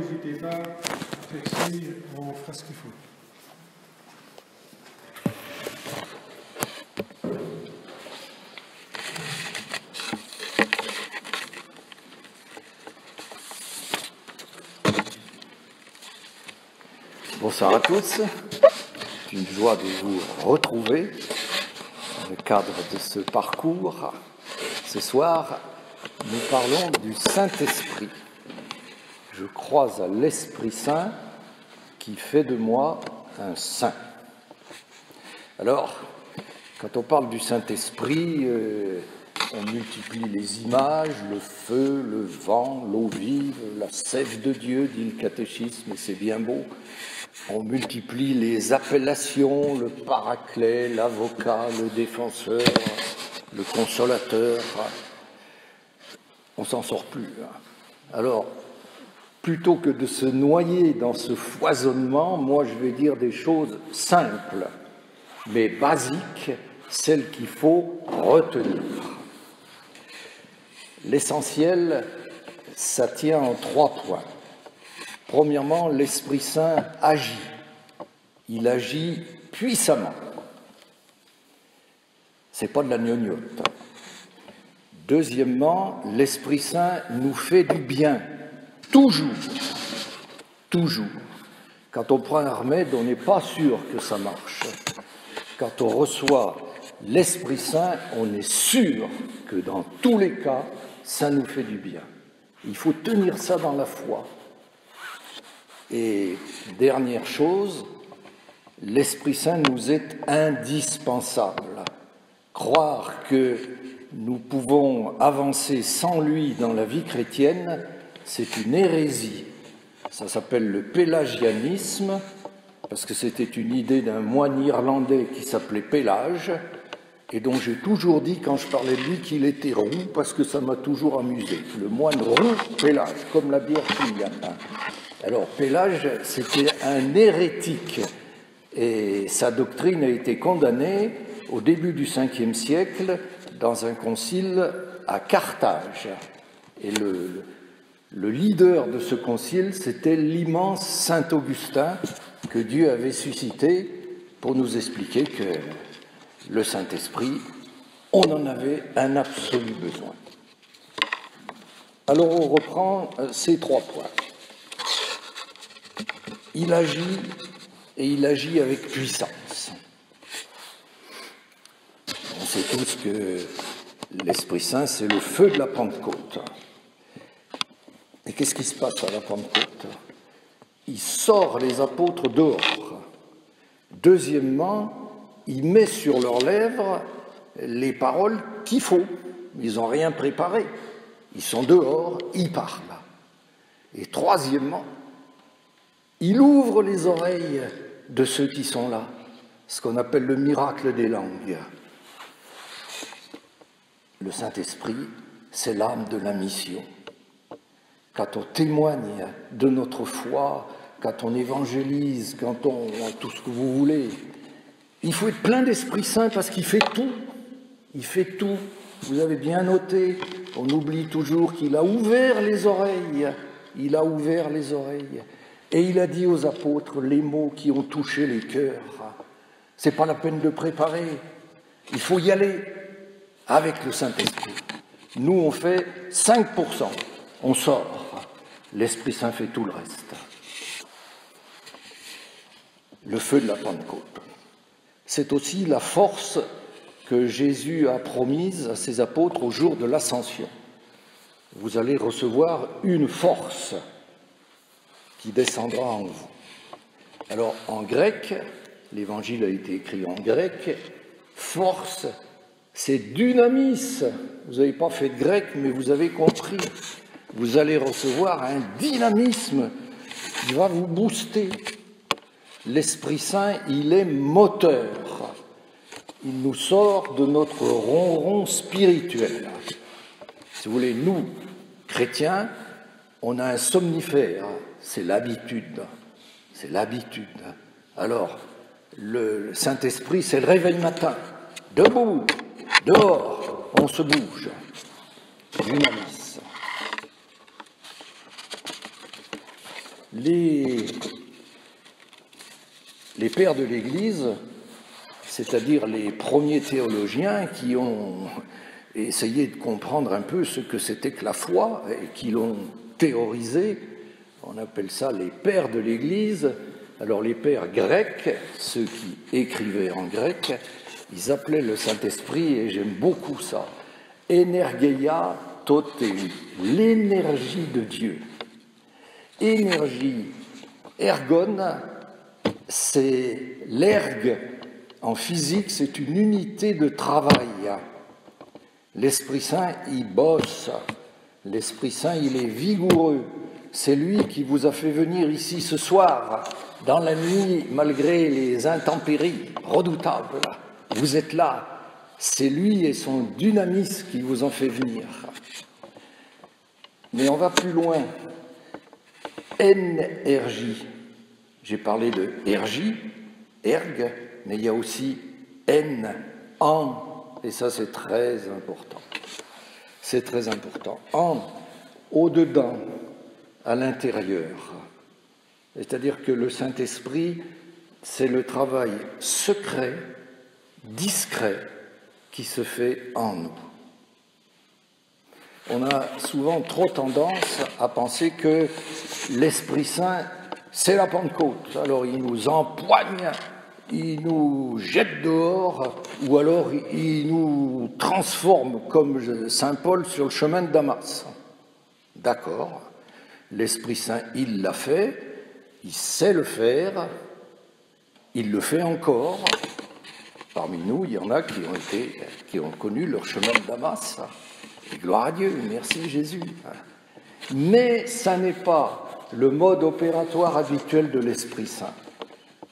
n'hésitez pas à faire signe, on fera ce qu'il faut. Bonsoir à tous, c'est une joie de vous retrouver dans le cadre de ce parcours. Ce soir, nous parlons du Saint-Esprit. Je crois à l'Esprit Saint qui fait de moi un saint. Alors, quand on parle du Saint-Esprit, on multiplie les images, le feu, le vent, l'eau vive, la sève de Dieu, dit le catéchisme, et c'est bien beau. On multiplie les appellations, le paraclet, l'avocat, le défenseur, le consolateur. On s'en sort plus. Alors, plutôt que de se noyer dans ce foisonnement, moi je vais dire des choses simples, mais basiques, celles qu'il faut retenir. L'essentiel, ça tient en 3 points. Premièrement, l'Esprit Saint agit. Il agit puissamment. Ce n'est pas de la gnognotte. Deuxièmement, l'Esprit Saint nous fait du bien. Toujours. Toujours. Quand on prend un remède, on n'est pas sûr que ça marche. Quand on reçoit l'Esprit Saint, on est sûr que dans tous les cas, ça nous fait du bien. Il faut tenir ça dans la foi. Et dernière chose, l'Esprit Saint nous est indispensable. Croire que nous pouvons avancer sans lui dans la vie chrétienne, c'est une hérésie. Ça s'appelle le pélagianisme, parce que c'était une idée d'un moine irlandais qui s'appelait Pélage, et dont j'ai toujours dit, quand je parlais de lui, qu'il était roux, parce que ça m'a toujours amusé. Le moine roux, Pélage, comme la bière Filiane. Alors, Pélage, c'était un hérétique, et sa doctrine a été condamnée au début du Ve siècle dans un concile à Carthage. Et le leader de ce concile, c'était l'immense saint Augustin que Dieu avait suscité pour nous expliquer que le Saint-Esprit, on en avait un absolu besoin. Alors on reprend ces 3 points. Il agit, et il agit avec puissance. On sait tous que l'Esprit Saint, c'est le feu de la Pentecôte. Et qu'est-ce qui se passe à la Pentecôte? Il sort les apôtres dehors. Deuxièmement, il met sur leurs lèvres les paroles qu'il faut. Ils n'ont rien préparé. Ils sont dehors, ils parlent. Et troisièmement, il ouvre les oreilles de ceux qui sont là, ce qu'on appelle le miracle des langues. Le Saint-Esprit, c'est l'âme de la mission. Quand on témoigne de notre foi, quand on évangélise, quand on... tout ce que vous voulez, il faut être plein d'Esprit Saint parce qu'il fait tout. Il fait tout. Vous avez bien noté, on oublie toujours qu'il a ouvert les oreilles. Il a ouvert les oreilles. Et il a dit aux apôtres les mots qui ont touché les cœurs. C'est pas la peine de préparer. Il faut y aller avec le Saint-Esprit. Nous, on fait 5%. On sort. L'Esprit Saint fait tout le reste. Le feu de la Pentecôte. C'est aussi la force que Jésus a promise à ses apôtres au jour de l'Ascension. Vous allez recevoir une force qui descendra en vous. Alors, en grec, l'évangile a été écrit en grec, force, c'est dynamis. Vous n'avez pas fait de grec, mais vous avez compris. Vous allez recevoir un dynamisme qui va vous booster. L'Esprit Saint, il est moteur. Il nous sort de notre ronron spirituel. Si vous voulez, nous, chrétiens, on a un somnifère. C'est l'habitude. C'est l'habitude. Alors, le Saint-Esprit, c'est le réveil matin. Debout, dehors, on se bouge. Dynamis. les pères de l'Église, c'est-à-dire les premiers théologiens qui ont essayé de comprendre un peu ce que c'était que la foi et qui l'ont théorisé, on appelle ça les pères de l'Église. Alors les pères grecs, ceux qui écrivaient en grec, ils appelaient le Saint-Esprit, et j'aime beaucoup ça, Energeia Toteu, l'énergie de Dieu. Énergie, ergon, c'est l'ergue. En physique, c'est une unité de travail. L'Esprit Saint, il bosse. L'Esprit Saint, il est vigoureux. C'est lui qui vous a fait venir ici ce soir, dans la nuit, malgré les intempéries redoutables. Vous êtes là. C'est lui et son dynamisme qui vous ont fait venir. Mais on va plus loin. Énergie. J'ai parlé de ergie, ergue, mais il y a aussi en, et ça c'est très important. C'est très important. En, au-dedans, à l'intérieur. C'est-à-dire que le Saint-Esprit, c'est le travail secret, discret, qui se fait en nous. On a souvent trop tendance à penser que l'Esprit Saint, c'est la Pentecôte. Alors il nous empoigne, il nous jette dehors, ou alors il nous transforme comme Saint Paul sur le chemin de Damas. D'accord, l'Esprit Saint, il l'a fait, il sait le faire, il le fait encore. Parmi nous, il y en a qui ont connu leur chemin de Damas. Et gloire à Dieu, merci Jésus. Mais ça n'est pas le mode opératoire habituel de l'Esprit Saint.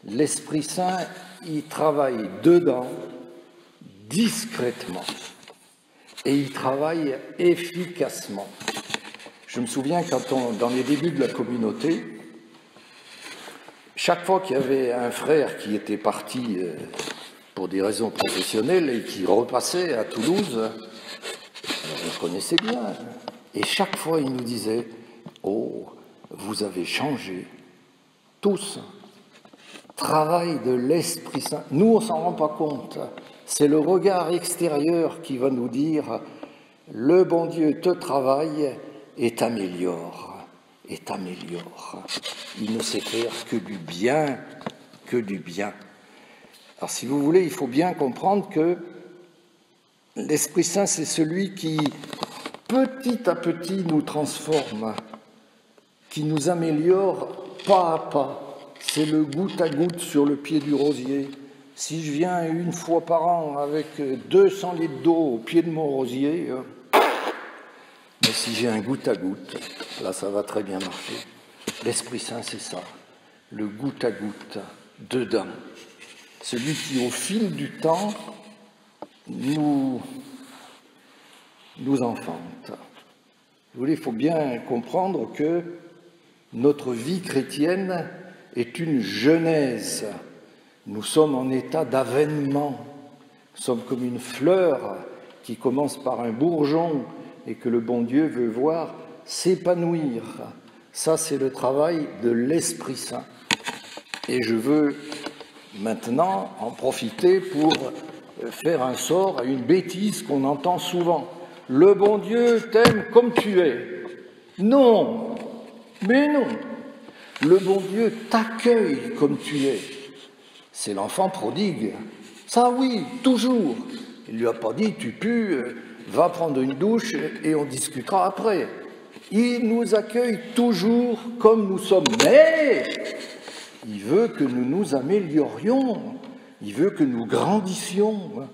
L'Esprit Saint, il travaille dedans, discrètement, et il travaille efficacement. Je me souviens dans les débuts de la communauté, chaque fois qu'il y avait un frère qui était parti pour des raisons professionnelles et qui repassait à Toulouse, on le connaissait bien, et chaque fois il nous disait « Oh, vous avez changé, tous, travail de l'Esprit Saint. » Nous, on ne s'en rend pas compte, c'est le regard extérieur qui va nous dire « Le bon Dieu te travaille et t'améliore, et t'améliore. » Il ne sait faire que du bien, que du bien. Alors si vous voulez, il faut bien comprendre que l'Esprit Saint, c'est celui qui, petit à petit, nous transforme, qui nous améliore pas à pas. C'est le goutte à goutte sur le pied du rosier. Si je viens une fois par an avec 200 litres d'eau au pied de mon rosier, mais si j'ai un goutte à goutte, là, ça va très bien marcher. L'Esprit Saint, c'est ça, le goutte à goutte, dedans. Celui qui, au fil du temps, nous enfante. Vous voulez, il faut bien comprendre que notre vie chrétienne est une genèse. Nous sommes en état d'avènement. Nous sommes comme une fleur qui commence par un bourgeon et que le bon Dieu veut voir s'épanouir. Ça, c'est le travail de l'Esprit Saint. Et je veux maintenant en profiter pour faire un sort à une bêtise qu'on entend souvent. Le bon Dieu t'aime comme tu es. Non, mais non. Le bon Dieu t'accueille comme tu es. C'est l'enfant prodigue. Ça oui, toujours. Il ne lui a pas dit, tu pues, va prendre une douche et on discutera après. Il nous accueille toujours comme nous sommes. Mais il veut que nous nous améliorions. Il veut que nous grandissions.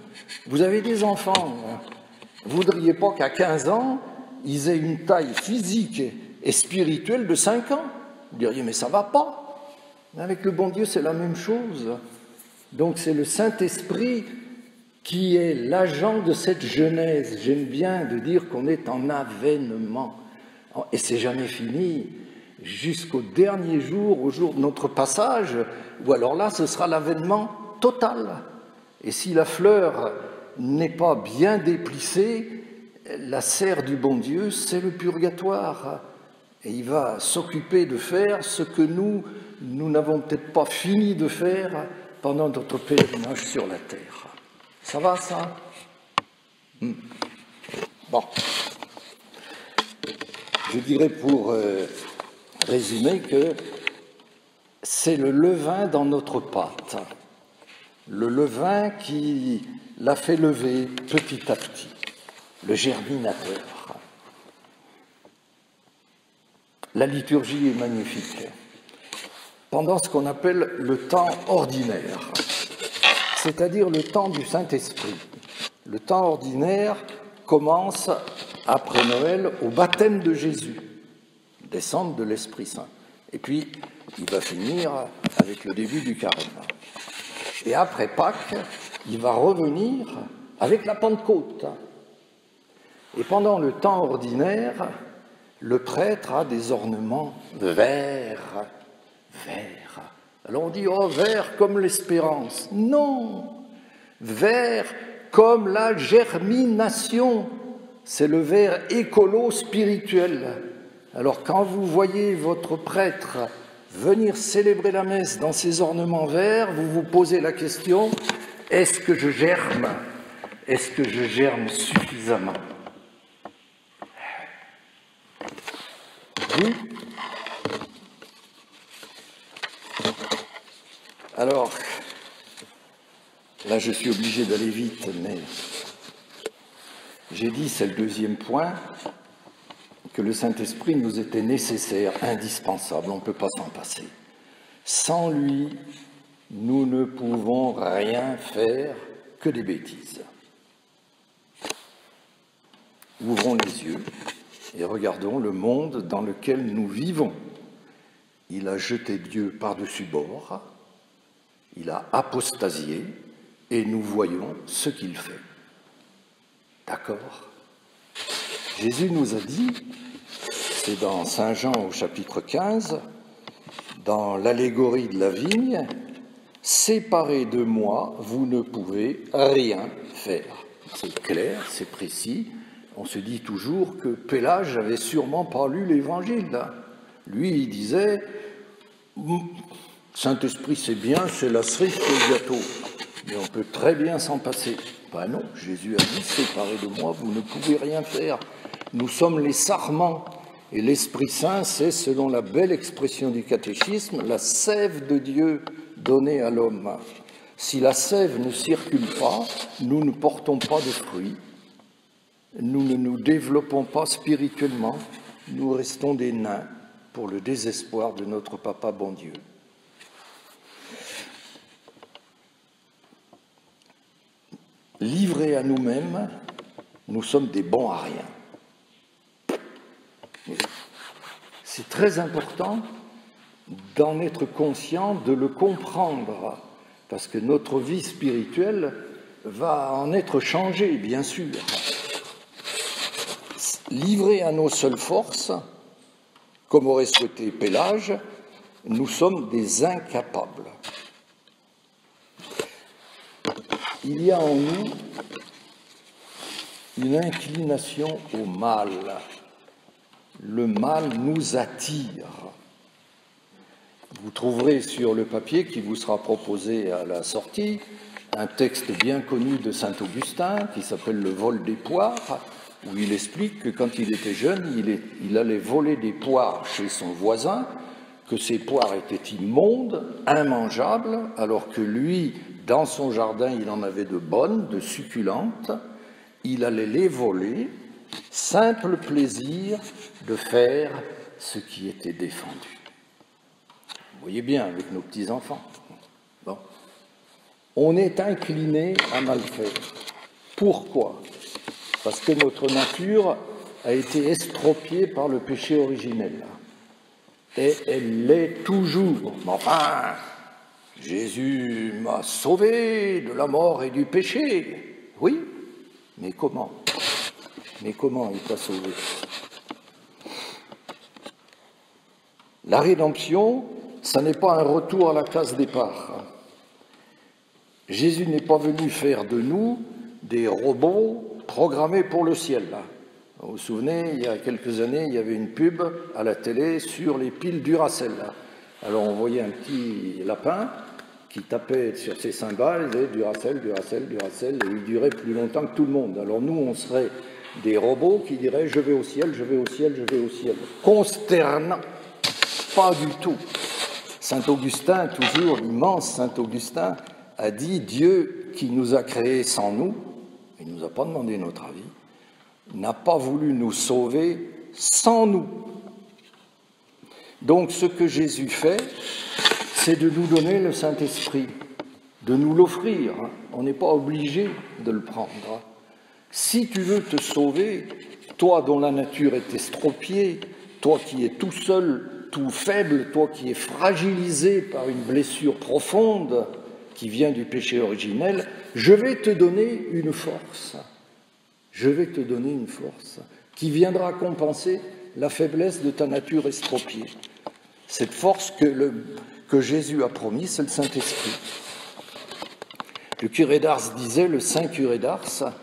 Vous avez des enfants. Vous ne voudriez pas qu'à 15 ans, ils aient une taille physique et spirituelle de 5 ans. Vous diriez, mais ça ne va pas. Mais avec le bon Dieu, c'est la même chose. Donc c'est le Saint-Esprit qui est l'agent de cette genèse. J'aime bien de dire qu'on est en avènement. Et c'est jamais fini. Jusqu'au dernier jour, au jour de notre passage, ou alors là, ce sera l'avènement total. Et si la fleur n'est pas bien déplissée, la serre du bon Dieu, c'est le purgatoire. Et il va s'occuper de faire ce que nous n'avons peut-être pas fini de faire pendant notre pèlerinage sur la terre. Ça va, ça? Bon. Je dirais pour résumer que c'est le levain dans notre pâte. Le levain qui l'a fait lever petit à petit. Le germinateur. La liturgie est magnifique. Pendant ce qu'on appelle le temps ordinaire, c'est-à-dire le temps du Saint-Esprit. Le temps ordinaire commence après Noël au baptême de Jésus, descente de l'Esprit Saint. Et puis, il va finir avec le début du carême. Et après Pâques, il va revenir avec la Pentecôte. Et pendant le temps ordinaire, le prêtre a des ornements verts. Vert. Alors on dit, oh, vert comme l'espérance. Non, vert comme la germination. C'est le vert écolo-spirituel. Alors quand vous voyez votre prêtre venir célébrer la messe dans ses ornements verts, vous vous posez la question, est-ce que je germe? Est-ce que je germe suffisamment? Oui. Alors, là je suis obligé d'aller vite, mais j'ai dit, c'est le deuxième point, que le Saint-Esprit nous était nécessaire, indispensable, on ne peut pas s'en passer. Sans lui, nous ne pouvons rien faire que des bêtises. Ouvrons les yeux et regardons le monde dans lequel nous vivons. Il a jeté Dieu par-dessus bord, il a apostasié et nous voyons ce qu'il fait. D'accord? Jésus nous a dit, c'est dans Saint Jean au chapitre 15, dans l'allégorie de la vigne, « Séparés de moi, vous ne pouvez rien faire ». C'est clair, c'est précis. On se dit toujours que Pélage n'avait sûrement pas lu l'Évangile. Lui, il disait « Saint-Esprit, c'est bien, c'est la cerise sur le gâteau, mais on peut très bien s'en passer. » Ben non, Jésus a dit « Séparés de moi, vous ne pouvez rien faire. » Nous sommes les sarments, et l'Esprit Saint, c'est, selon la belle expression du catéchisme, la sève de Dieu donnée à l'homme. Si la sève ne circule pas, nous ne portons pas de fruits, nous ne nous développons pas spirituellement, nous restons des nains pour le désespoir de notre Papa bon Dieu. Livrés à nous-mêmes, nous sommes des bons à rien. C'est très important d'en être conscient, de le comprendre, parce que notre vie spirituelle va en être changée, bien sûr. Livrés à nos seules forces, comme aurait souhaité Pélage, nous sommes des incapables. Il y a en nous une inclination au mal. Le mal nous attire. Vous trouverez sur le papier qui vous sera proposé à la sortie un texte bien connu de saint Augustin qui s'appelle « Le vol des poires », où il explique que quand il était jeune, il allait voler des poires chez son voisin, que ces poires étaient immondes, immangeables, alors que lui, dans son jardin, il en avait de bonnes, de succulentes. Il allait les voler, simple plaisir de faire ce qui était défendu. Vous voyez bien avec nos petits-enfants. Bon. On est incliné à mal faire. Pourquoi? Parce que notre nature a été estropiée par le péché originel. Et elle l'est toujours. Mais enfin, Jésus m'a sauvé de la mort et du péché. Oui, mais comment? Mais comment il t'a sauvé? La rédemption, ça n'est pas un retour à la case départ. Jésus n'est pas venu faire de nous des robots programmés pour le ciel. Vous vous souvenez, il y a quelques années, il y avait une pub à la télé sur les piles Duracell. Alors on voyait un petit lapin qui tapait sur ses cymbales, il disait Duracell, Duracell, Duracell, et il durait plus longtemps que tout le monde. Alors nous, on serait des robots qui diraient je vais au ciel, je vais au ciel, je vais au ciel. Consternant. Pas du tout. Saint Augustin, toujours l'immense Saint Augustin, a dit Dieu qui nous a créés sans nous, il ne nous a pas demandé notre avis, n'a pas voulu nous sauver sans nous. Donc ce que Jésus fait, c'est de nous donner le Saint-Esprit, de nous l'offrir. On n'est pas obligé de le prendre. Si tu veux te sauver, toi dont la nature est estropiée, toi qui es tout seul, tout faible, toi qui es fragilisé par une blessure profonde qui vient du péché originel, je vais te donner une force. Je vais te donner une force qui viendra compenser la faiblesse de ta nature estropiée. Cette force que Jésus a promis, c'est le Saint-Esprit. Le curé d'Ars disait, le saint curé d'Ars,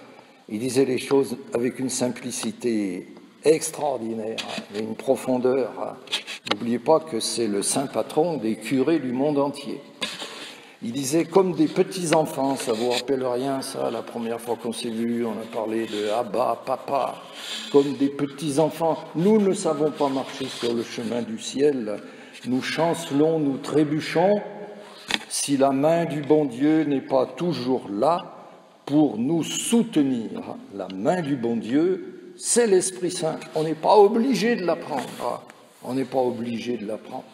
il disait les choses avec une simplicité extraordinaire et une profondeur. N'oubliez pas que c'est le saint patron des curés du monde entier. Il disait comme des petits-enfants, ça vous rappelle rien ça, la première fois qu'on s'est vu, on a parlé de Abba, Papa, comme des petits-enfants. Nous ne savons pas marcher sur le chemin du ciel, nous chancelons, nous trébuchons, si la main du bon Dieu n'est pas toujours là pour nous soutenir. La main du bon Dieu, c'est l'Esprit Saint. On n'est pas obligé de la prendre. On n'est pas obligé de la prendre.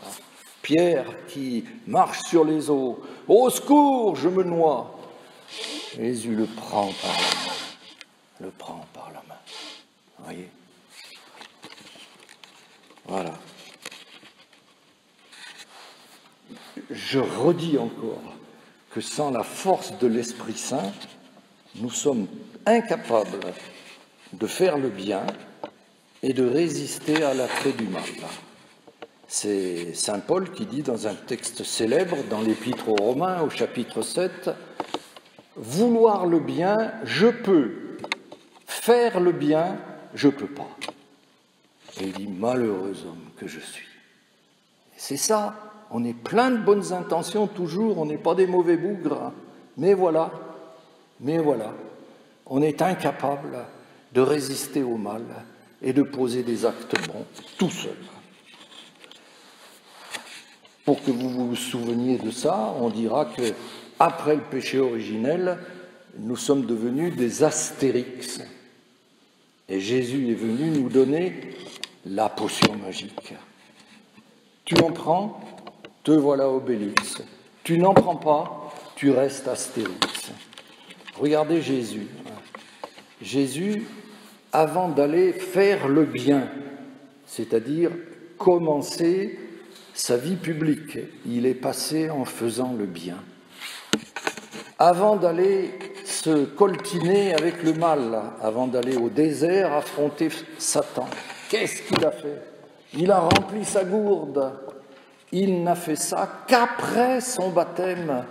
Pierre qui marche sur les eaux. « Au secours, je me noie !» Jésus le prend par la main. Le prend par la main. Vous voyez ? Voilà. Je redis encore que sans la force de l'Esprit Saint, nous sommes incapables de faire le bien et de résister à l'attrait du mal. C'est saint Paul qui dit dans un texte célèbre, dans l'Épître aux Romains, au chapitre 7, « Vouloir le bien, je peux. Faire le bien, je ne peux pas. » Et il dit « Malheureux homme que je suis. » C'est ça, on est plein de bonnes intentions toujours, on n'est pas des mauvais bougres, mais voilà, on est incapable de résister au mal et de poser des actes bons, tout seul. Pour que vous vous souveniez de ça, on dira que après le péché originel, nous sommes devenus des astérix. Et Jésus est venu nous donner la potion magique. Tu en prends, te voilà Obélix. Tu n'en prends pas, tu restes astérix. Regardez Jésus. Jésus, avant d'aller faire le bien, c'est-à-dire commencer sa vie publique, il est passé en faisant le bien. Avant d'aller se coltiner avec le mal, avant d'aller au désert affronter Satan, qu'est-ce qu'il a fait? Il a rempli sa gourde. Il n'a fait ça qu'après son baptême.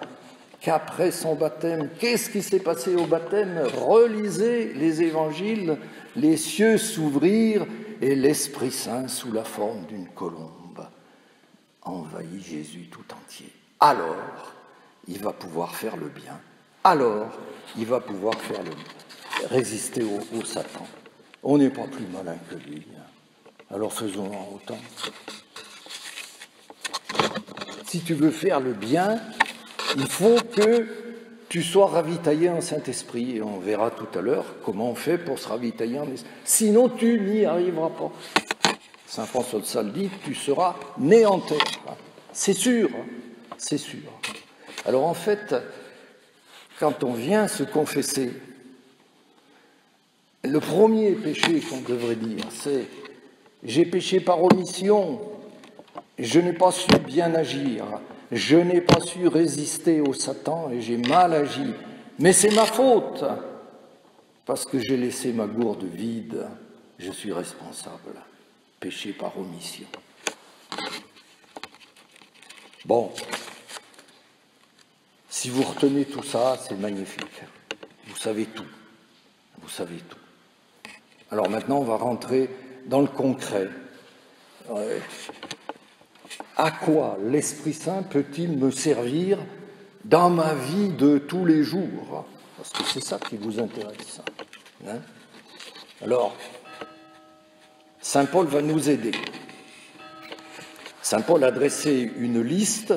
Qu'est-ce qui s'est passé au baptême? Relisez les évangiles, les cieux s'ouvrirent et l'Esprit Saint, sous la forme d'une colombe, envahit Jésus tout entier. Alors, il va pouvoir faire le bien. Alors, il va pouvoir faire résister au Satan. On n'est pas plus malin que lui. Alors faisons-en autant. Si tu veux faire le bien, il faut que tu sois ravitaillé en Saint-Esprit. Et on verra tout à l'heure comment on fait pour se ravitailler en Esprit. Sinon, tu n'y arriveras pas. Saint François de Sales dit, tu seras né en terre. C'est sûr, c'est sûr. Alors en fait, quand on vient se confesser, le premier péché qu'on devrait dire, c'est « j'ai péché par omission, je n'ai pas su bien agir, je n'ai pas su résister au Satan et j'ai mal agi, mais c'est ma faute, parce que j'ai laissé ma gourde vide, je suis responsable. » Péché par omission. Bon, si vous retenez tout ça, c'est magnifique. Vous savez tout. Vous savez tout. Alors maintenant, on va rentrer dans le concret. À quoi l'Esprit Saint peut-il me servir dans ma vie de tous les jours? Parce que c'est ça qui vous intéresse. Hein? Alors, Saint Paul va nous aider. Saint Paul a dressé une liste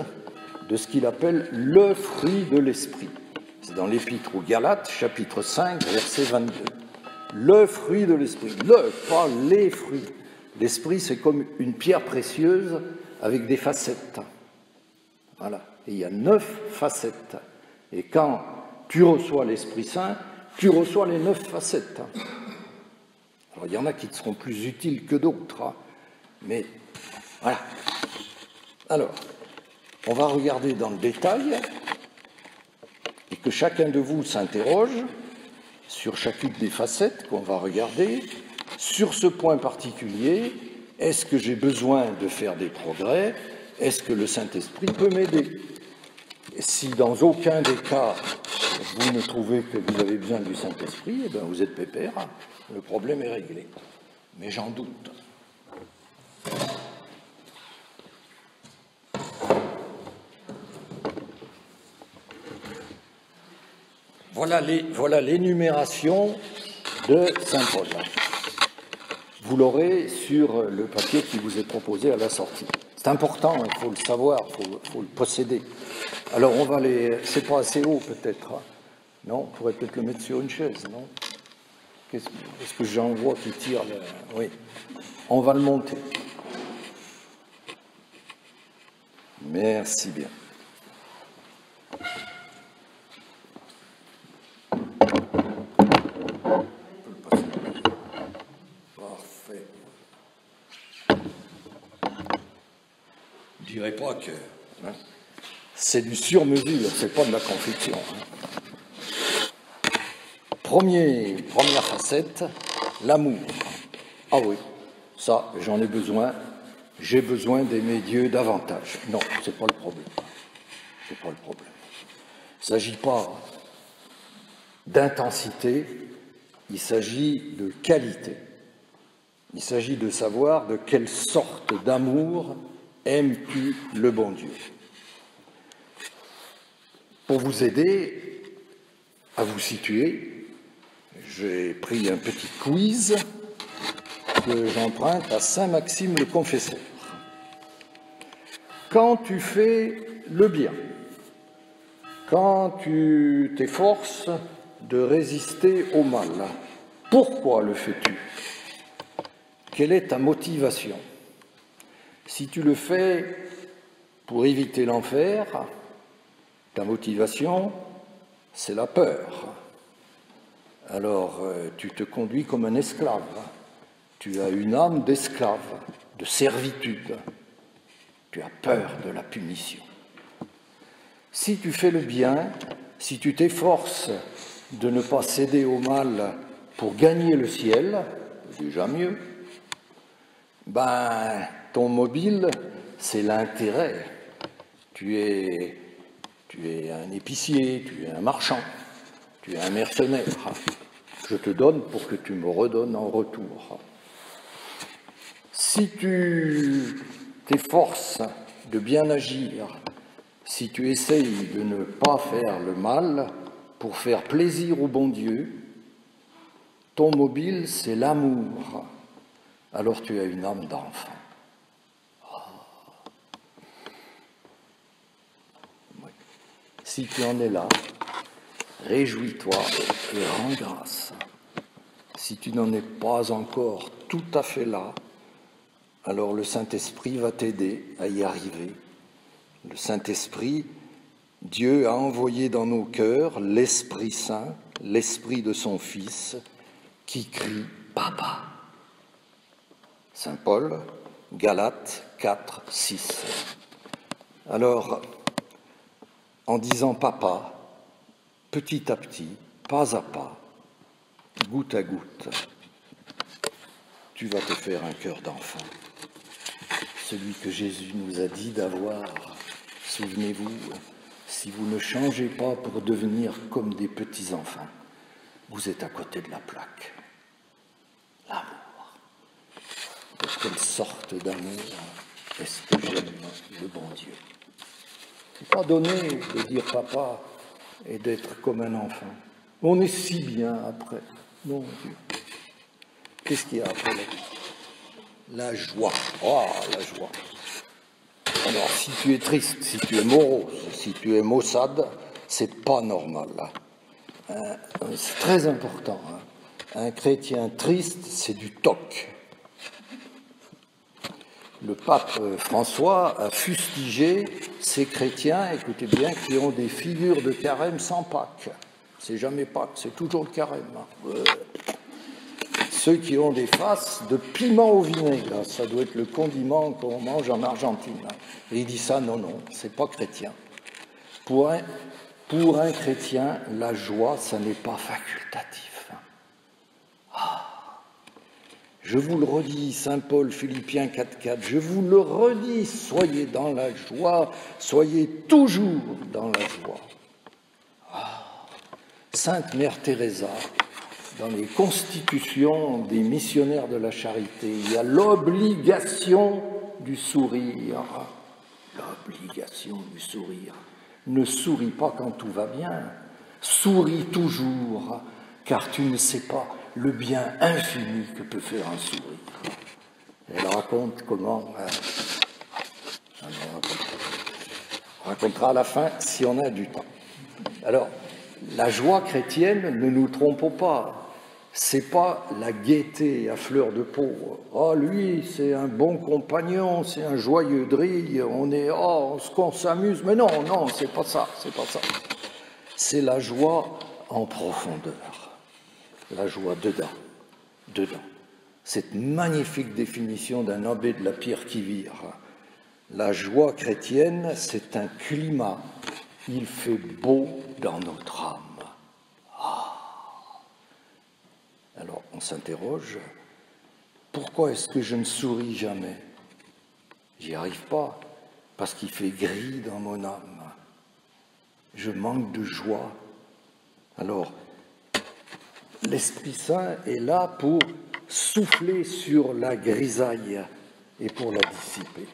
de ce qu'il appelle le fruit de l'Esprit. C'est dans l'Épître aux Galates, chapitre 5, verset 22. Le fruit de l'Esprit, pas les fruits. L'Esprit, c'est comme une pierre précieuse avec des facettes. Voilà. Et il y a 9 facettes. Et quand tu reçois l'Esprit Saint, tu reçois les 9 facettes. Alors, il y en a qui te seront plus utiles que d'autres. Mais, voilà. Alors, on va regarder dans le détail et que chacun de vous s'interroge sur chacune des facettes qu'on va regarder. Sur ce point particulier, est-ce que j'ai besoin de faire des progrès? Est-ce que le Saint-Esprit peut m'aider? Si dans aucun des cas, vous ne trouvez que vous avez besoin du Saint-Esprit, eh bien vous êtes pépère, le problème est réglé. Mais j'en doute. Voilà l'énumération de Saint Paul. Vous l'aurez sur le papier qui vous est proposé à la sortie. C'est important, il faut le savoir, il faut le posséder. Alors on va c'est pas assez haut peut-être. Non, on pourrait peut-être le mettre sur une chaise, non? Est-ce que j'en vois qui tire Oui. On va le monter. Merci bien. Parfait. Je dirais pas que c'est du sur-mesure, c'est pas de la confection. Première facette, l'amour. Ah oui, ça, j'en ai besoin. J'ai besoin d'aimer Dieu davantage. Non, c'est pas le problème. C'est pas le problème. Il ne s'agit pas d'intensité, il s'agit de qualité. Il s'agit de savoir de quelle sorte d'amour aimes-tu le bon Dieu. Pour vous aider à vous situer, j'ai pris un petit quiz que j'emprunte à Saint Maxime le Confesseur. Quand tu fais le bien, quand tu t'efforces de résister au mal, pourquoi le fais-tu? Quelle est ta motivation? Si tu le fais pour éviter l'enfer, ta motivation, c'est la peur. Alors, tu te conduis comme un esclave. Tu as une âme d'esclave, de servitude. Tu as peur de la punition. Si tu fais le bien, si tu t'efforces de ne pas céder au mal pour gagner le ciel, déjà mieux, ton mobile, c'est l'intérêt. Tu es un épicier, tu es un marchand, tu es un mercenaire. Je te donne pour que tu me redonnes en retour. Si tu t'efforces de bien agir, si tu essayes de ne pas faire le mal pour faire plaisir au bon Dieu, ton mobile, c'est l'amour. Alors tu as une âme d'enfant. Oui. Si tu en es là, réjouis-toi et rends grâce. Si tu n'en es pas encore tout à fait là, alors le Saint-Esprit va t'aider à y arriver. Le Saint-Esprit, Dieu a envoyé dans nos cœurs l'Esprit Saint, l'Esprit de son Fils, qui crie « Papa ». Saint Paul, Galates 4, 6. Alors, en disant « Papa », petit à petit, pas à pas, goutte à goutte, tu vas te faire un cœur d'enfant. Celui que Jésus nous a dit d'avoir. Souvenez-vous, si vous ne changez pas pour devenir comme des petits-enfants, vous êtes à côté de la plaque. quelle sorte d'amour est-ce que j'aime le bon Dieu. C'est pas donné de dire papa et d'être comme un enfant. On est si bien après. Mon Dieu. Qu'est-ce qu'il y a après la vie? La joie. Oh, la joie. Alors, si tu es triste, si tu es morose, si tu es maussade, c'est pas normal. C'est très important. Un chrétien triste, c'est du toc. Le pape François a fustigé ces chrétiens, écoutez bien, qui ont des figures de carême sans Pâques. C'est jamais Pâques, c'est toujours le carême. Ceux qui ont des faces de piment au vinaigre, ça doit être le condiment qu'on mange en Argentine. Et il dit ça, non, c'est pas chrétien. Pour un chrétien, la joie, ça n'est pas facultatif. Je vous le redis, Saint Paul, Philippiens 4,4, je vous le redis, soyez dans la joie, soyez toujours dans la joie. Sainte Mère Teresa, dans les constitutions des missionnaires de la charité, il y a l'obligation du sourire. L'obligation du sourire. Ne souris pas quand tout va bien, souris toujours, car tu ne sais pas le bien infini que peut faire un sourire. Elle raconte comment... on racontera à la fin si on a du temps. Alors, la joie chrétienne, ne nous trompons pas, c'est pas la gaieté à fleur de peau. Oh, lui, c'est un bon compagnon, c'est un joyeux drille, on s'amuse. Mais non, c'est pas ça. C'est la joie en profondeur, la joie dedans. Cette magnifique définition d'un abbé de la Pierre-qui-Vire. La joie chrétienne, c'est un climat. Il fait beau dans notre âme. Alors, on s'interroge, pourquoi est-ce que je ne souris jamais? J'y arrive pas, parce qu'il fait gris dans mon âme. Je manque de joie. Alors, l'Esprit Saint est là pour souffler sur la grisaille et pour la dissiper.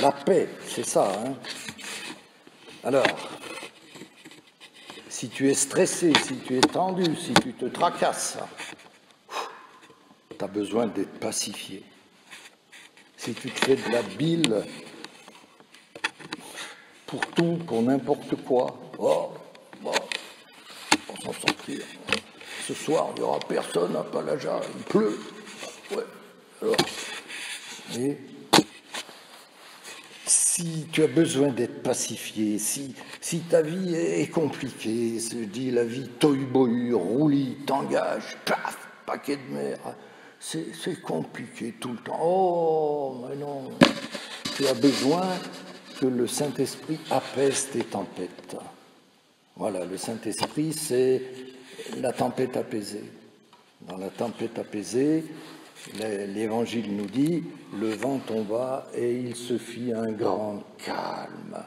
La paix, c'est ça, hein? Alors, si tu es stressé, si tu es tendu, si tu te tracasses, tu as besoin d'être pacifié. Si tu te fais de la bile pour tout, pour n'importe quoi, on va s'en sortir. Ce soir, il n'y aura personne à Palaja, il pleut. Ouais, alors, et si tu as besoin d'être pacifié, si ta vie est compliquée, se dit la vie tohu-bohu, roulis, t'engages, paf, paquet de mer, c'est compliqué tout le temps. Oh, mais non, tu as besoin que le Saint-Esprit apaise tes tempêtes. Voilà, le Saint-Esprit, c'est la tempête apaisée. Dans la tempête apaisée, l'Évangile nous dit, le vent tomba et il se fit un grand calme.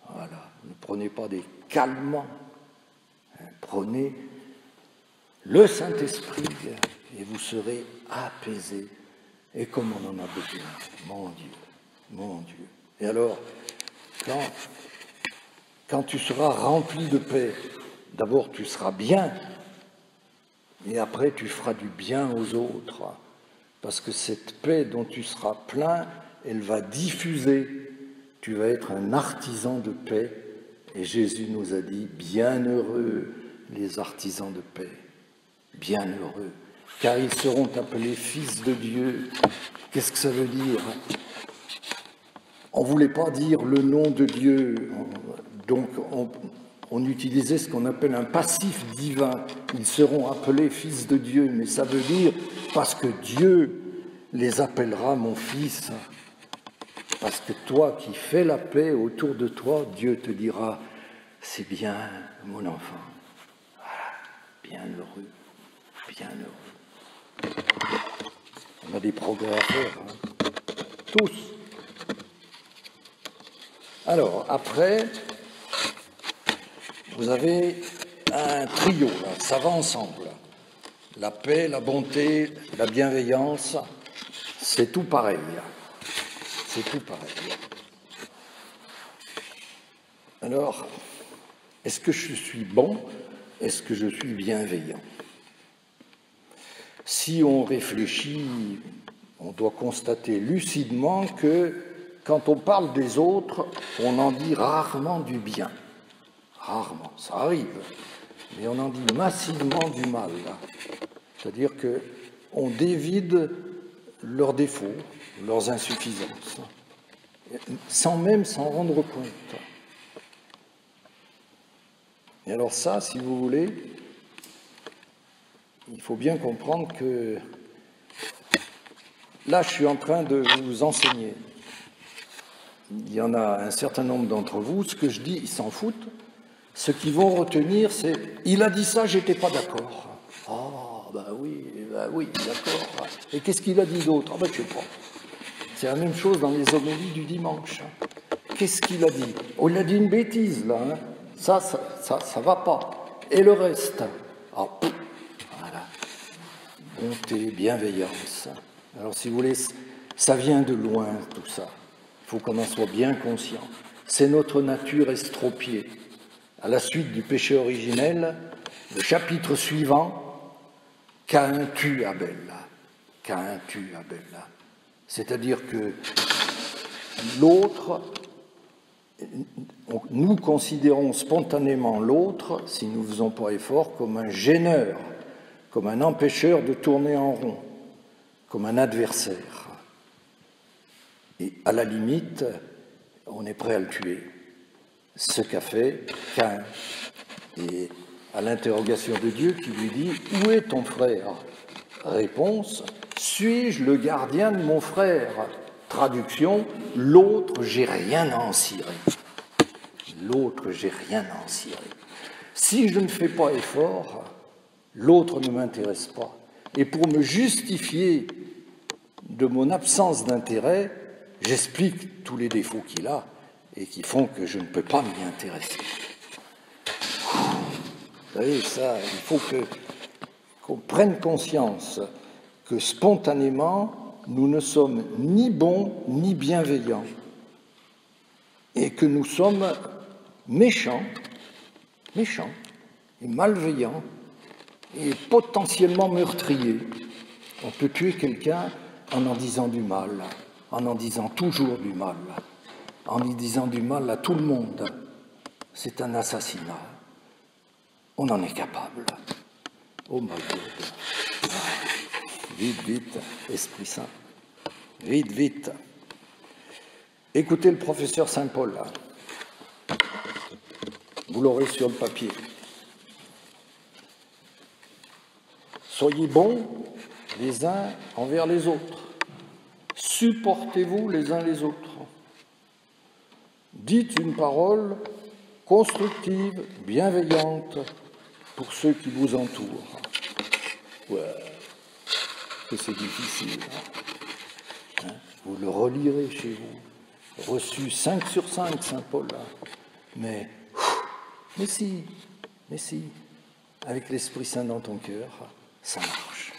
Voilà, ne prenez pas des calmants, prenez le Saint-Esprit et vous serez apaisés. Et comme on en a besoin, mon Dieu. Et alors, quand tu seras rempli de paix, d'abord tu seras bien, et après tu feras du bien aux autres. Parce que cette paix dont tu seras plein, elle va diffuser. Tu vas être un artisan de paix. Et Jésus nous a dit, bienheureux les artisans de paix. Bienheureux. Car ils seront appelés fils de Dieu. Qu'est-ce que ça veut dire? On ne voulait pas dire le nom de Dieu. Donc on utilisait ce qu'on appelle un passif divin. Ils seront appelés fils de Dieu, mais ça veut dire parce que Dieu les appellera mon fils. Parce que toi qui fais la paix autour de toi, Dieu te dira, c'est bien mon enfant. Voilà, bien heureux. On a des progrès à faire, hein. Tous. Alors, après, vous avez un trio, là, ça va ensemble. La paix, la bonté, la bienveillance, c'est tout pareil. C'est tout pareil. Alors, est-ce que je suis bon? Est-ce que je suis bienveillant? Si on réfléchit, on doit constater lucidement que quand on parle des autres, on en dit rarement du bien. Rarement, ça arrive, mais on en dit massivement du mal. C'est-à-dire qu'on dévide leurs défauts, leurs insuffisances, sans même s'en rendre compte. Et alors ça, si vous voulez, il faut bien comprendre que là, je suis en train de vous enseigner. Il y en a un certain nombre d'entre vous, ce que je dis, ils s'en foutent. Ce qu'ils vont retenir, c'est « il a dit ça, j'étais pas d'accord ». « Ah, ben oui, d'accord. Et qu'est-ce qu'il a dit d'autre ? Ah ben je sais pas. » C'est la même chose dans les homélies du dimanche. Qu'est-ce qu'il a dit ? Oh, il a dit une bêtise, là. Hein. Ça va pas. Et le reste ? Ah, voilà. Bonté, bienveillance. Alors, si vous voulez, ça vient de loin, tout ça. Il faut qu'on en soit bien conscient. C'est notre nature estropiée. À la suite du péché originel, le chapitre suivant, Caïn tue Abel. Caïn tue Abel. C'est-à-dire que l'autre, nous considérons spontanément l'autre, si nous ne faisons pas effort, comme un gêneur, comme un empêcheur de tourner en rond, comme un adversaire. Et à la limite, on est prêt à le tuer. Ce qu'a fait Caïn. Et à l'interrogation de Dieu qui lui dit « Où est ton frère ?» Réponse « Suis-je le gardien de mon frère ?» Traduction « L'autre, j'ai rien à en cirer. » L'autre, j'ai rien à en cirer. Si je ne fais pas effort, l'autre ne m'intéresse pas. Et pour me justifier de mon absence d'intérêt, j'explique tous les défauts qu'il a et qui font que je ne peux pas m'y intéresser. Vous savez, ça, il faut qu'on prenne conscience que spontanément, nous ne sommes ni bons ni bienveillants et que nous sommes méchants et malveillants et potentiellement meurtriers. On peut tuer quelqu'un en disant du mal, en disant toujours du mal, en y disant du mal à tout le monde. C'est un assassinat. On en est capable. Oh my God. Vite, vite, Esprit Saint. Vite, vite. Écoutez le professeur Saint-Paul, là. Vous l'aurez sur le papier. Soyez bons les uns envers les autres. Supportez-vous les uns les autres. Dites une parole constructive, bienveillante pour ceux qui vous entourent. Ouais, que c'est difficile. Hein, vous le relirez chez vous. Reçu 5 sur 5, Saint-Paul. Mais si, avec l'Esprit Saint dans ton cœur, ça marche.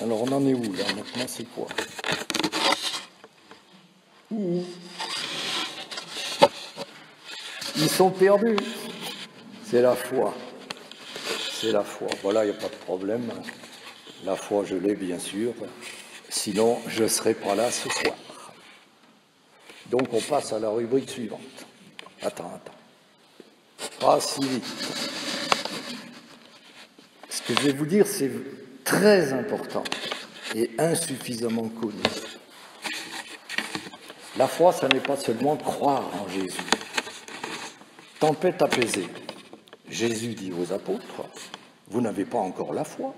Alors on en est où là? Maintenant c'est quoi? Ils sont perdus. C'est la foi. C'est la foi. Voilà, il n'y a pas de problème. La foi, je l'ai bien sûr. Sinon, je ne serai pas là ce soir. Donc on passe à la rubrique suivante. Attends. Pas si vite. Ce que je vais vous dire, c'est très important et insuffisamment connu. La foi, ça n'est pas seulement croire en Jésus. Tempête apaisée. Jésus dit aux apôtres, vous n'avez pas encore la foi.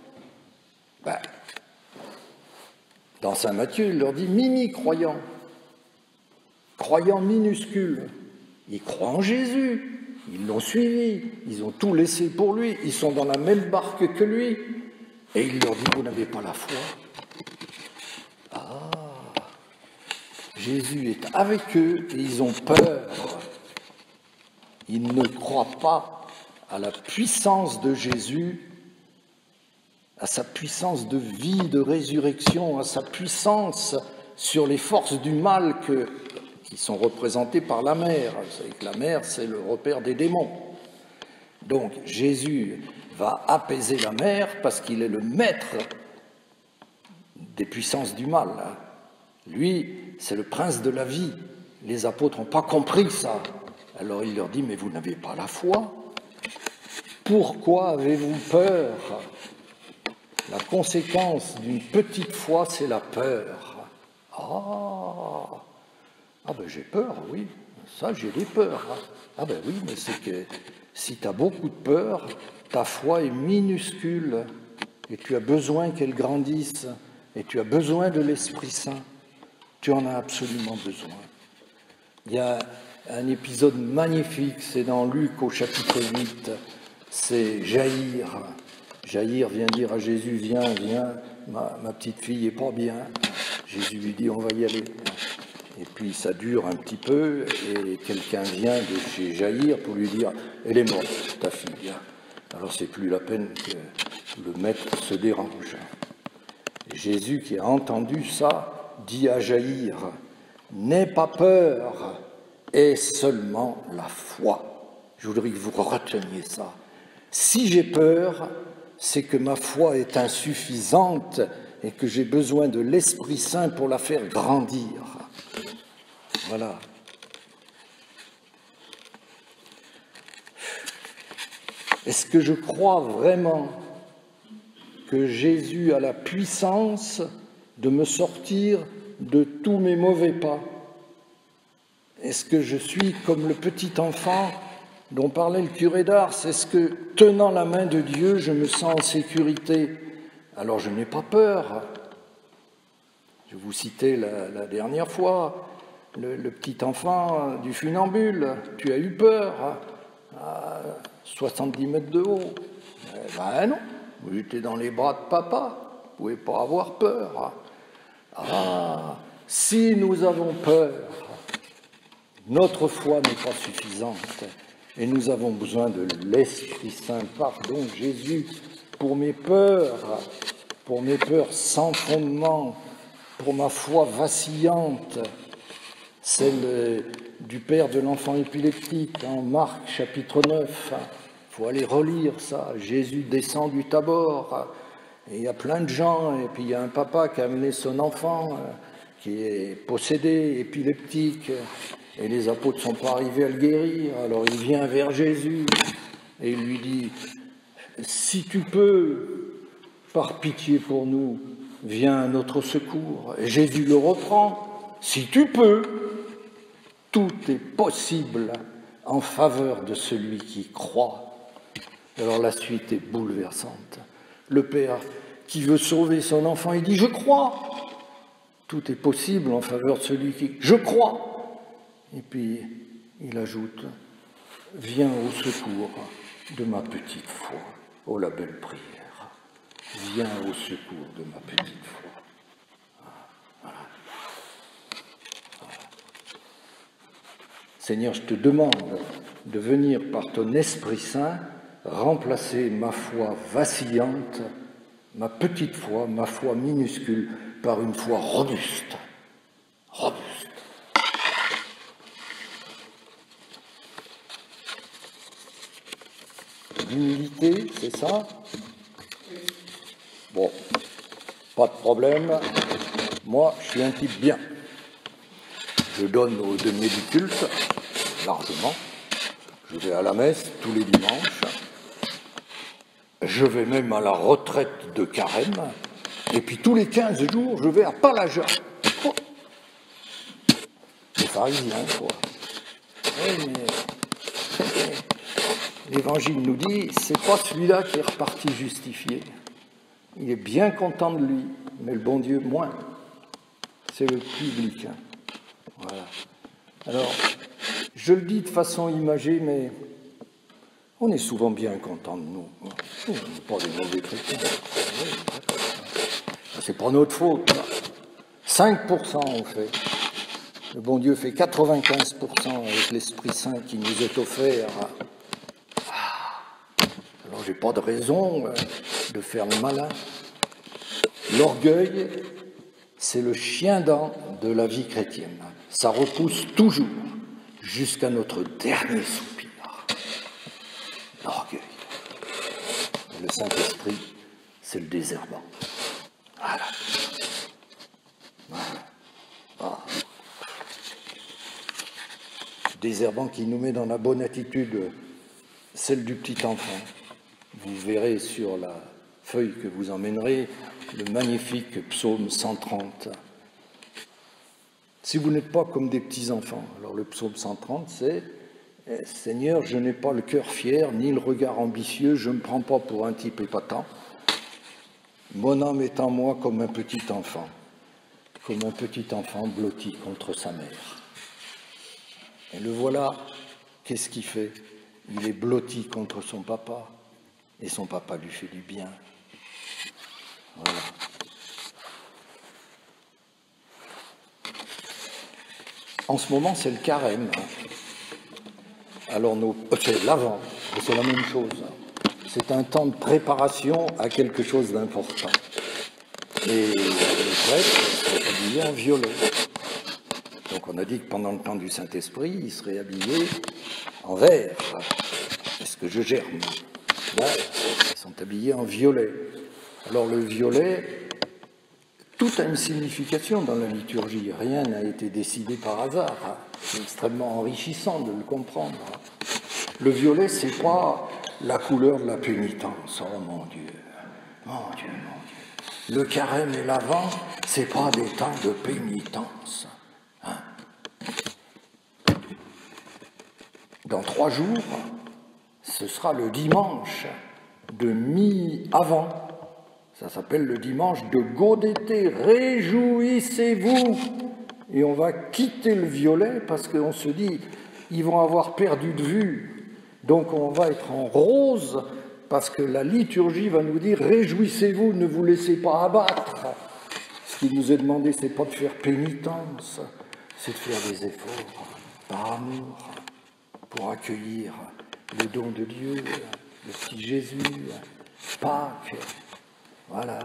Dans Saint Matthieu, il leur dit mini-croyants. Croyants minuscules. Ils croient en Jésus. Ils l'ont suivi. Ils ont tout laissé pour lui. Ils sont dans la même barque que lui. Et il leur dit, vous n'avez pas la foi. Jésus est avec eux et ils ont peur. Ils ne croient pas à la puissance de Jésus, à sa puissance de vie, de résurrection, à sa puissance sur les forces du mal qui sont représentées par la mer. Vous savez que la mer, c'est le repère des démons. Donc Jésus va apaiser la mer parce qu'il est le maître des puissances du mal. Lui, c'est le prince de la vie. Les apôtres n'ont pas compris ça. Alors il leur dit, mais vous n'avez pas la foi? Pourquoi avez-vous peur? La conséquence d'une petite foi, c'est la peur. Ah ben j'ai peur, oui. Ça, j'ai des peurs. Ah ben oui, mais c'est que si tu as beaucoup de peur, ta foi est minuscule et tu as besoin qu'elle grandisse et tu as besoin de l'Esprit Saint. Tu en as absolument besoin. Il y a un épisode magnifique, c'est dans Luc au chapitre 8, c'est Jaïr. Jaïr vient dire à Jésus, viens, ma petite fille est pas bien. Jésus lui dit, on va y aller. Et puis ça dure un petit peu, et quelqu'un vient de chez Jaïr pour lui dire, elle est morte, ta fille. Alors c'est plus la peine que le maître se dérange. Et Jésus, qui a entendu ça, dit à Jaïr, n'aie pas peur, aie seulement la foi. Je voudrais que vous reteniez ça. Si j'ai peur, c'est que ma foi est insuffisante et que j'ai besoin de l'Esprit Saint pour la faire grandir. Voilà. Est-ce que je crois vraiment que Jésus a la puissance de me sortir de tous mes mauvais pas? Est-ce que je suis comme le petit enfant dont parlait le curé d'Ars? Est-ce que, tenant la main de Dieu, je me sens en sécurité? Alors je n'ai pas peur. Je vous citais la dernière fois, le petit enfant du funambule. Tu as eu peur à 70 mètres de haut? Ben non, vous étiez dans les bras de papa, vous ne pouvez pas avoir peur. Ah, si nous avons peur, notre foi n'est pas suffisante et nous avons besoin de l'Esprit Saint. Pardon, Jésus, pour mes peurs sans fondement, pour ma foi vacillante, celle du père de l'enfant épileptique en Marc chapitre 9. Il faut aller relire ça. Jésus descend du Tabor et il y a plein de gens, et puis il y a un papa qui a amené son enfant qui est possédé, épileptique, et les apôtres ne sont pas arrivés à le guérir. Alors il vient vers Jésus et il lui dit, si tu peux, par pitié pour nous, viens à notre secours. Et Jésus le reprend, si tu peux, tout est possible en faveur de celui qui croit. Alors la suite est bouleversante. Le père qui veut sauver son enfant, il dit, je crois. Tout est possible en faveur de celui qui... Je crois. Et puis, il ajoute, viens au secours de ma petite foi. Oh, la belle prière. Viens au secours de ma petite foi. Voilà. Seigneur, je te demande de venir par ton Esprit Saint remplacer ma foi vacillante, ma petite foi, ma foi minuscule, par une foi robuste. Robuste. L'humilité, c'est ça? Bon, pas de problème. Moi, je suis un type bien. Je donne aux deniers du culte, largement. Je vais à la messe tous les dimanches. Je vais même à la retraite de carême. Et puis tous les 15 jours, je vais à Palaja. Oh. Les pharisiens, quoi. Oui, mais... L'Évangile nous dit, c'est pas celui-là qui est reparti justifié. Il est bien content de lui, mais le bon Dieu, moins. C'est le public. Voilà. Alors, je le dis de façon imagée, mais on est souvent bien content de nous. On n'est pas des mauvais chrétiens. C'est pas notre faute. 5% on fait. Le bon Dieu fait 95% avec l'Esprit Saint qui nous est offert. Alors j'ai pas de raison de faire le malin. L'orgueil, c'est le chien-dent de la vie chrétienne. Ça repousse toujours jusqu'à notre dernier soupir. L'orgueil. Et le Saint-Esprit, c'est le désherbant. Voilà. Désherbant qui nous met dans la bonne attitude, celle du petit enfant. Vous verrez sur la feuille que vous emmènerez le magnifique psaume 130. Si vous n'êtes pas comme des petits-enfants, alors le psaume 130, c'est « Seigneur, je n'ai pas le cœur fier, ni le regard ambitieux, je ne me prends pas pour un type épatant. Mon âme est en moi comme un petit enfant blotti contre sa mère. » Et le voilà, qu'est-ce qu'il fait? Il est blotti contre son papa, et son papa lui fait du bien. Voilà. En ce moment, c'est le carême. Alors, c'est l'Avent, c'est la même chose. C'est un temps de préparation à quelque chose d'important. Et les prêtres sont habillés en violet. Donc, on a dit que pendant le temps du Saint-Esprit, ils seraient habillés en vert. Est-ce que je germe? Là, ils sont habillés en violet. Alors, le violet, tout a une signification dans la liturgie. Rien n'a été décidé par hasard. C'est extrêmement enrichissant de le comprendre. Le violet, c'est pas la couleur de la pénitence. Oh mon Dieu, mon Dieu, mon Dieu. Le carême et l'Avent, c'est pas des temps de pénitence. Hein? Dans 3 jours, ce sera le dimanche de mi-Avent. Ça s'appelle le dimanche de Gaudété. Réjouissez-vous! Et on va quitter le violet parce qu'on se dit, ils vont avoir perdu de vue. Donc on va être en rose parce que la liturgie va nous dire, réjouissez-vous, ne vous laissez pas abattre. Ce qui nous est demandé, c'est pas de faire pénitence, c'est de faire des efforts par amour pour accueillir le don de Dieu, le petit Jésus, Pâques. Voilà,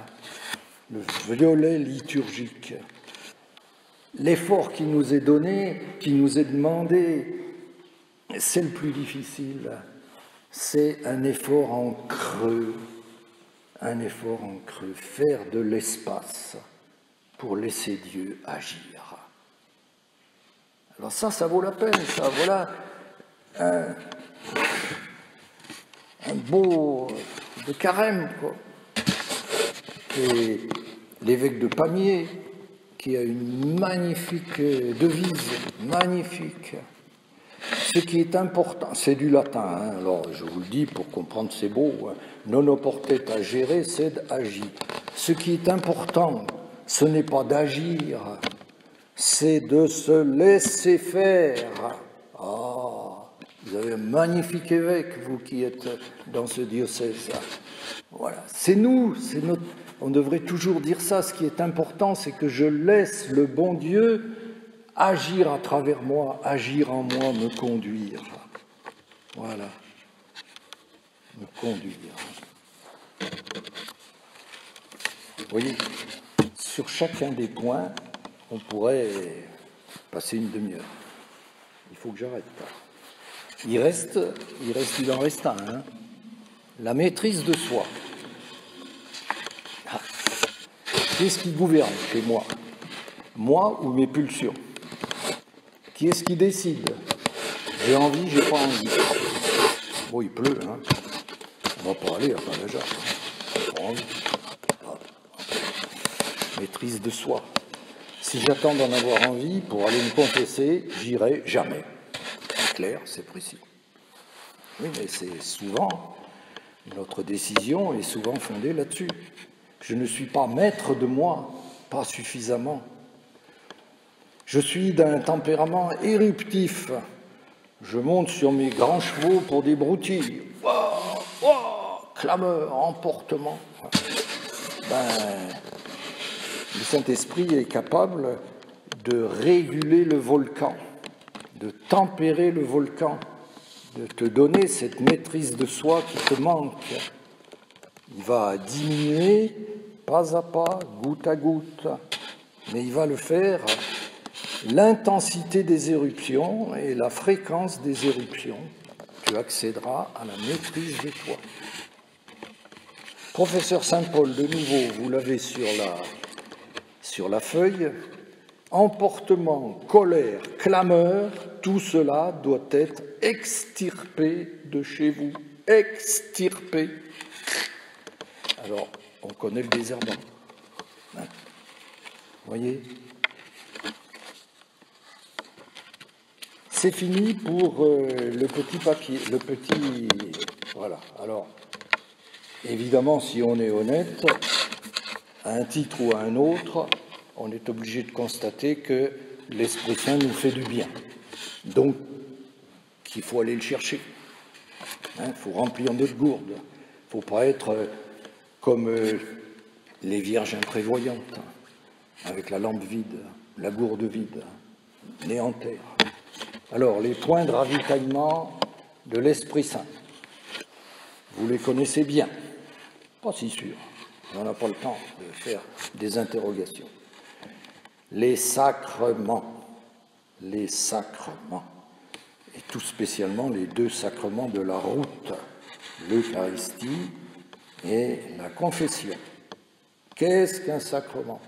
le violet liturgique. L'effort qui nous est donné, qui nous est demandé, c'est le plus difficile. C'est un effort en creux. Un effort en creux. Faire de l'espace pour laisser Dieu agir. Alors ça vaut la peine, ça. Voilà un beau de carême, quoi. Et l'évêque de Pamiers, qui a une magnifique devise, magnifique. Ce qui est important, c'est du latin, hein, alors je vous le dis pour comprendre, c'est beau, hein. Non oportet agere, sed agi. Ce qui est important, ce n'est pas d'agir, c'est de se laisser faire. Vous avez un magnifique évêque, vous qui êtes dans ce diocèse. Voilà, c'est nous, c'est notre. On devrait toujours dire ça. Ce qui est important, c'est que je laisse le bon Dieu agir à travers moi, agir en moi, me conduire. Voilà, me conduire. Vous voyez, sur chacun des points, on pourrait passer une demi-heure. Il faut que j'arrête. Il en reste un. Hein. La maîtrise de soi. Qui est-ce qui gouverne chez moi? Moi ou mes pulsions? Qui est-ce qui décide? J'ai envie, j'ai pas envie. Bon, il pleut, hein. On va pas aller à Paris-Jacques. Hein. Pas envie. Maîtrise de soi. Si j'attends d'en avoir envie pour aller me confesser, j'irai jamais. C'est clair, c'est précis. Oui, mais c'est souvent, notre décision est souvent fondée là-dessus. Je ne suis pas maître de moi, pas suffisamment. Je suis d'un tempérament éruptif. Je monte sur mes grands chevaux pour des broutilles. Clameur, emportement. Le Saint-Esprit est capable de réguler le volcan, de tempérer le volcan, de te donner cette maîtrise de soi qui te manque. Il va diminuer pas à pas, goutte à goutte, mais il va le faire. L'intensité des éruptions et la fréquence des éruptions, tu accéderas à la maîtrise de toi. Professeur Saint-Paul, de nouveau, vous l'avez sur la feuille. Emportement, colère, clameur, tout cela doit être extirpé de chez vous. Extirpé. Alors, on connaît le désherbant. Hein? Vous voyez ? C'est fini pour le petit papier, le petit... Voilà. Alors, évidemment, si on est honnête, à un titre ou à un autre, on est obligé de constater que l'Esprit Saint nous fait du bien. Donc, qu'il faut aller le chercher. Il faut remplir notre gourde. Il ne faut pas être comme les vierges imprévoyantes, avec la lampe vide, la gourde vide, née en terre. Alors, les points de ravitaillement de l'Esprit Saint, vous les connaissez bien. Pas si sûr. On n'a pas le temps de faire des interrogations. Les sacrements, et tout spécialement les deux sacrements de la route, l'Eucharistie et la confession. Qu'est-ce qu'un sacrement ?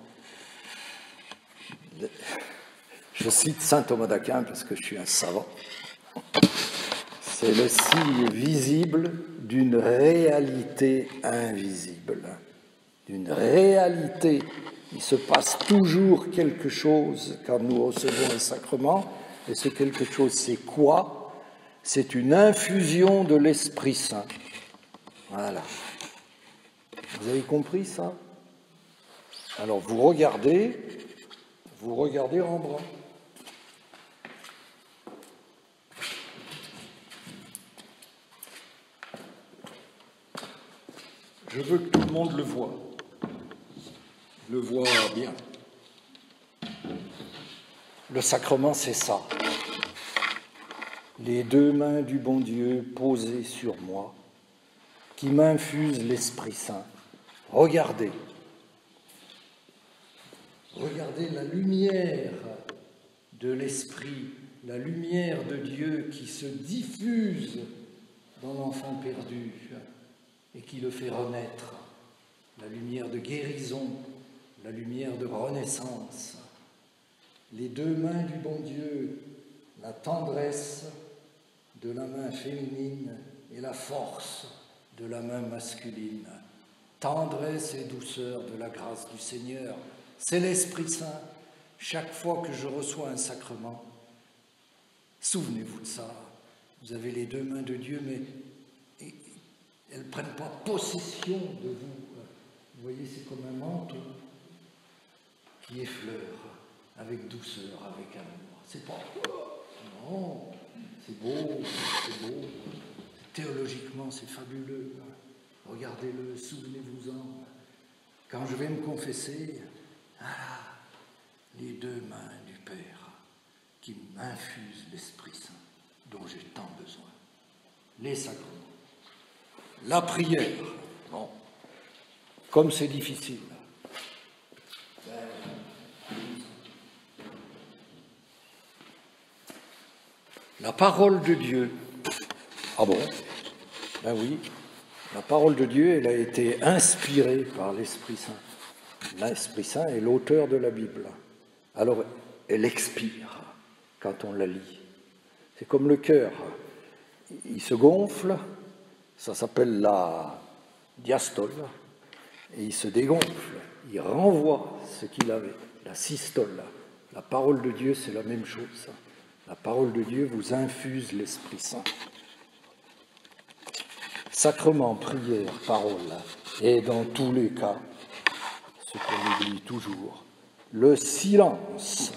Je cite saint Thomas d'Aquin parce que je suis un savant. C'est le signe visible d'une réalité invisible. D'une réalité. Il se passe toujours quelque chose quand nous recevons un sacrement. Et ce quelque chose, c'est quoi ? C'est une infusion de l'Esprit Saint. Voilà. Vous avez compris ça ? Alors vous regardez Rembrandt. Je veux que tout le monde le voie bien. Le sacrement, c'est ça. Les deux mains du bon Dieu posées sur moi, qui m'infusent l'Esprit Saint. Regardez la lumière de l'Esprit, la lumière de Dieu qui se diffuse dans l'enfant perdu et qui le fait renaître, la lumière de guérison, la lumière de renaissance. Les deux mains du bon Dieu, la tendresse de la main féminine et la force de la main masculine. Tendresse et douceur de la grâce du Seigneur. C'est l'Esprit Saint. Chaque fois que je reçois un sacrement, souvenez-vous de ça. Vous avez les deux mains de Dieu, mais elles ne prennent pas possession de vous. Vous voyez, c'est comme un manteau qui effleure avec douceur, avec amour. C'est pas... Non, c'est beau. Théologiquement, c'est fabuleux. Regardez-le, souvenez-vous-en. Quand je vais me confesser, les deux mains du Père qui m'infusent l'Esprit Saint dont j'ai tant besoin. Les sacrements. La prière. Bon. Comme c'est difficile. La parole de Dieu. Ah bon ? Ben oui. La parole de Dieu, elle a été inspirée par l'Esprit Saint. L'Esprit Saint est l'auteur de la Bible. Alors, elle expire quand on la lit. C'est comme le cœur. Il se gonfle, ça s'appelle la diastole, et il se dégonfle. Il renvoie ce qu'il avait, la systole. La parole de Dieu, c'est la même chose. La parole de Dieu vous infuse l'Esprit Saint. Sacrement, prière, parole, et dans tous les cas, ce qu'on oublie toujours, le silence.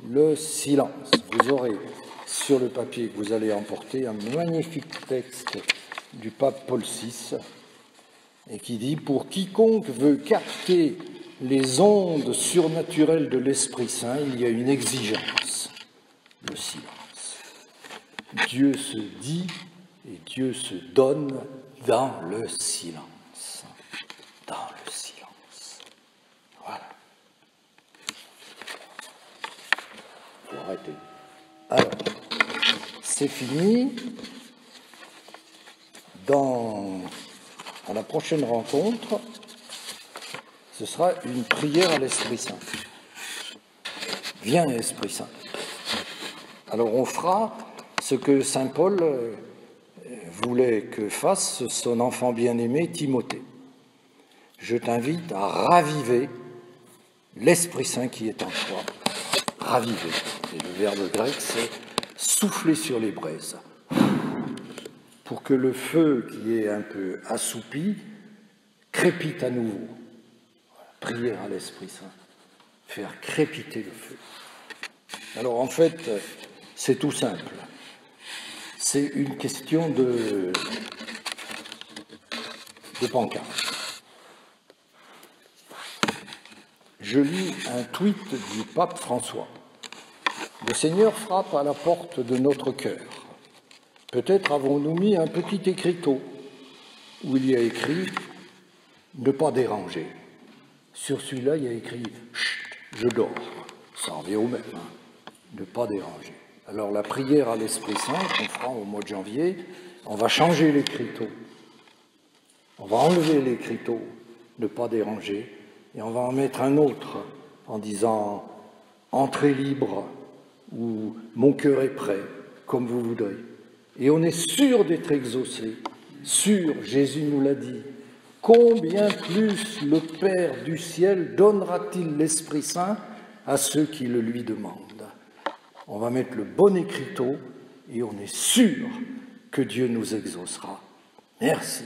Le silence. Vous aurez sur le papier que vous allez emporter un magnifique texte du pape Paul VI et qui dit « Pour quiconque veut capter les ondes surnaturelles de l'Esprit Saint, il y a une exigence, le silence. Dieu se dit et Dieu se donne dans le silence. Dans le silence. Voilà. Il faut arrêter. Alors, c'est fini. À la prochaine rencontre, ce sera une prière à l'Esprit Saint. Viens, Esprit Saint. Alors on fera ce que saint Paul voulait que fasse son enfant bien-aimé Timothée. Je t'invite à raviver l'Esprit Saint qui est en toi. Raviver. Et le verbe grec, c'est souffler sur les braises. Pour que le feu qui est un peu assoupi crépite à nouveau. Prière à l'Esprit Saint, faire crépiter le feu. Alors en fait, c'est tout simple. C'est une question de pancarte. Je lis un tweet du pape François. Le Seigneur frappe à la porte de notre cœur. Peut-être avons-nous mis un petit écriteau où il y a écrit « Ne pas déranger ». Sur celui-là, il y a écrit « Chut, je dors ». Ça revient au même, hein. Ne pas déranger. Alors la prière à l'Esprit Saint qu'on fera au mois de janvier, on va changer l'écriteau. On va enlever l'écriteau « Ne pas déranger » et on va en mettre un autre en disant « Entrez libre » ou « Mon cœur est prêt », comme vous voudrez. Et on est sûr d'être exaucé. Sûr, Jésus nous l'a dit. Combien plus le Père du ciel donnera-t-il l'Esprit Saint à ceux qui le lui demandent? On va mettre le bon écriteau et on est sûr que Dieu nous exaucera. Merci.